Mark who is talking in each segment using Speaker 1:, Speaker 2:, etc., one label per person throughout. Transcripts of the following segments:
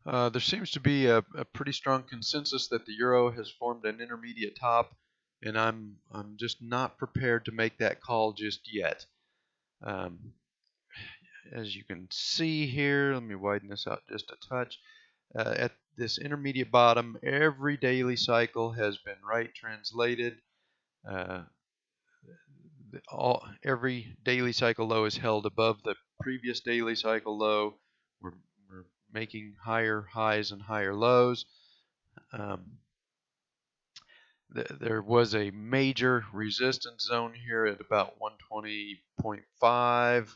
Speaker 1: There seems to be a pretty strong consensus that the euro has formed an intermediate top, and I'm just not prepared to make that call just yet. Um, as you can see here, let me widen this out just a touch. At this intermediate bottom, every daily cycle has been right translated. Uh, every daily cycle low is held above the previous daily cycle low. We're making higher highs and higher lows. Um, there was a major resistance zone here at about 120.5. Let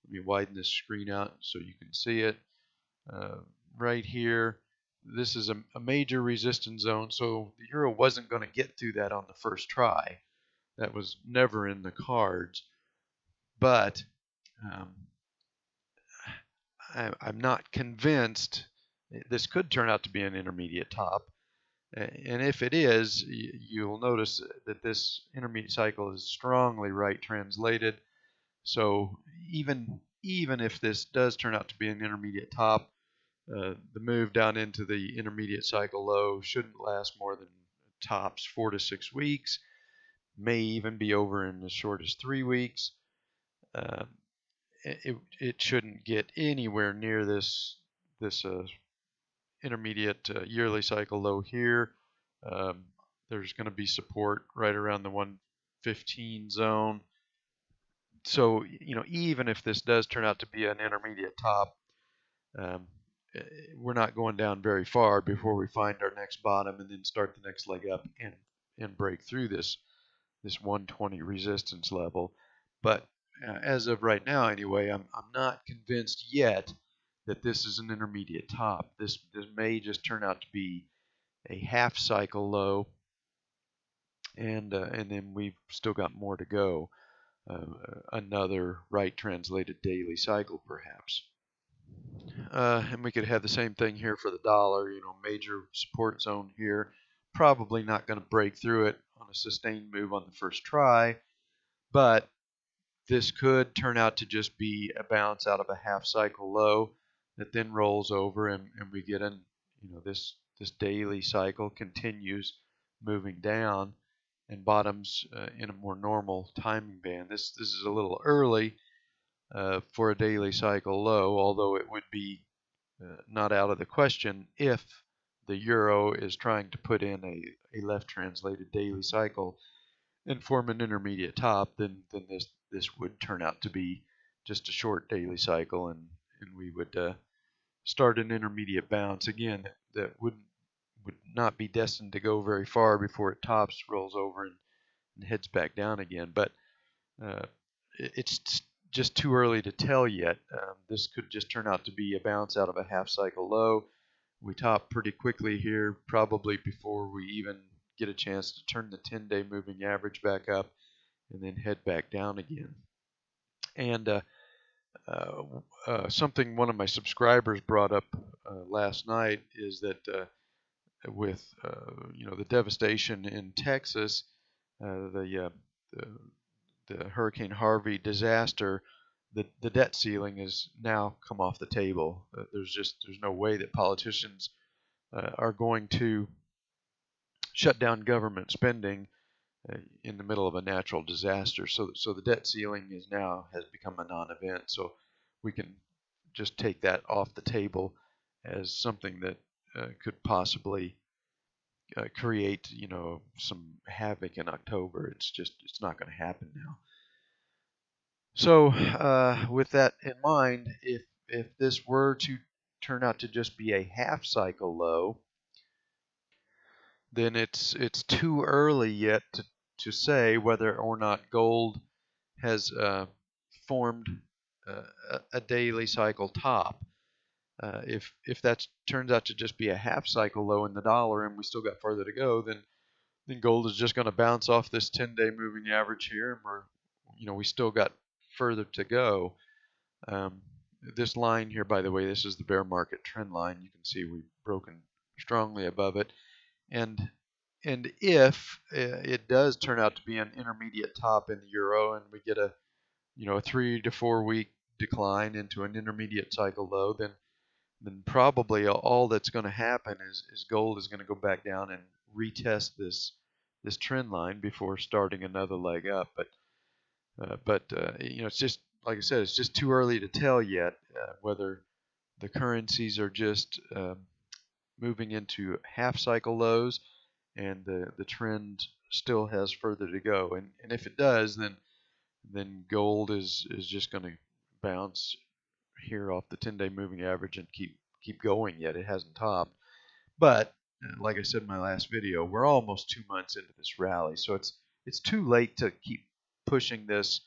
Speaker 1: me widen this screen out so you can see it. Right here, this is a major resistance zone, so the euro wasn't going to get through that on the first try. That was never in the cards. But um, I'm not convinced. This could turn out to be an intermediate top. And if it is, you'll notice that this intermediate cycle is strongly right translated. So even if this does turn out to be an intermediate top, the move down into the intermediate cycle low shouldn't last more than tops 4 to 6 weeks, may even be over in as short as 3 weeks. It shouldn't get anywhere near this intermediate yearly cycle low here. Um, there's going to be support right around the 115 zone. So, even if this does turn out to be an intermediate top, um, we're not going down very far before we find our next bottom and then start the next leg up and break through this 120 resistance level. But as of right now, anyway, I'm not convinced yet that this is an intermediate top. This may just turn out to be a half cycle low, and then we've still got more to go. Another right translated daily cycle, perhaps. And we could have the same thing here for the dollar. Major support zone here. Probably not going to break through it on a sustained move on the first try, but this could turn out to just be a bounce out of a half cycle low that then rolls over, and we get in, this daily cycle continues moving down and bottoms in a more normal timing band. This is a little early for a daily cycle low, although it would be not out of the question if the euro is trying to put in a left translated daily cycle and form an intermediate top, then this would turn out to be just a short daily cycle, and we would start an intermediate bounce again that would not be destined to go very far before it tops, rolls over, and heads back down again. But it's just too early to tell yet. This could just turn out to be a bounce out of a half cycle low. We top pretty quickly here, probably before we even get a chance to turn the 10-day moving average back up and then head back down again. And something one of my subscribers brought up last night is that with the devastation in Texas, the Hurricane Harvey disaster, the debt ceiling has now come off the table. There's no way that politicians are going to shut down government spending in the middle of a natural disaster. So the debt ceiling has become a non-event. So we can just take that off the table as something that could possibly create some havoc in October. It's not going to happen now. So with that in mind, if this were to turn out to just be a half cycle low, then it's too early yet to say whether or not gold has formed a daily cycle top. If that turns out to just be a half cycle low in the dollar and we still got further to go, then gold is just going to bounce off this 10-day moving average here, and we still got further to go. This line here, by the way, this is the bear market trend line. You can see we've broken strongly above it, and if it does turn out to be an intermediate top in the euro, and we get a 3 to 4 week decline into an intermediate cycle low, then then probably all that's going to happen is gold is going to go back down and retest this trend line before starting another leg up. But it's just like I said, it's just too early to tell yet whether the currencies are just moving into half cycle lows and the trend still has further to go. And if it does, then gold is just going to bounce here off the 10-day moving average and keep going yet. It hasn't topped. But like I said in my last video, we're almost 2 months into this rally, so it's too late to keep pushing this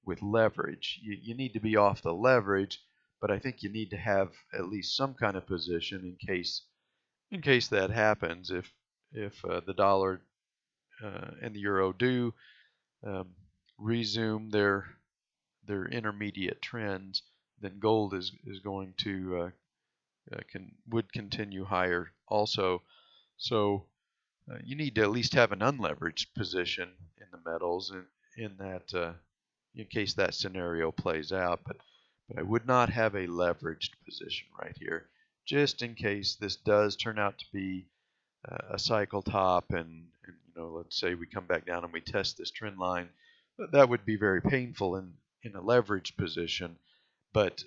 Speaker 1: with leverage. You need to be off the leverage, but I think you need to have at least some kind of position in case that happens. If the dollar and the euro do um, resume their intermediate trends, then gold is going to would continue higher also. So you need to at least have an unleveraged position in the metals in that in case that scenario plays out. But I would not have a leveraged position right here, just in case this does turn out to be a cycle top, and let's say we come back down and we test this trend line. That would be very painful in a leveraged position. But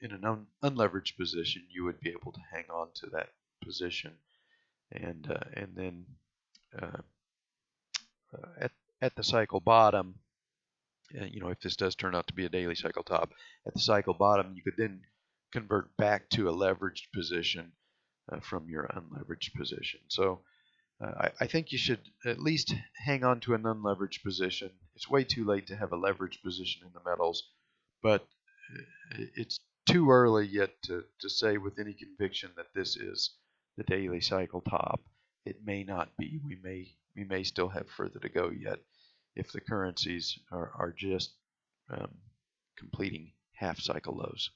Speaker 1: in an unleveraged position, you would be able to hang on to that position, and then uh, at the cycle bottom, if this does turn out to be a daily cycle top, at the cycle bottom, you could then convert back to a leveraged position from your unleveraged position. So I think you should at least hang on to an unleveraged position. It's way too late to have a leveraged position in the metals, but it's too early yet to say with any conviction that this is the daily cycle top. It may not be. We may still have further to go yet if the currencies are just completing half cycle lows.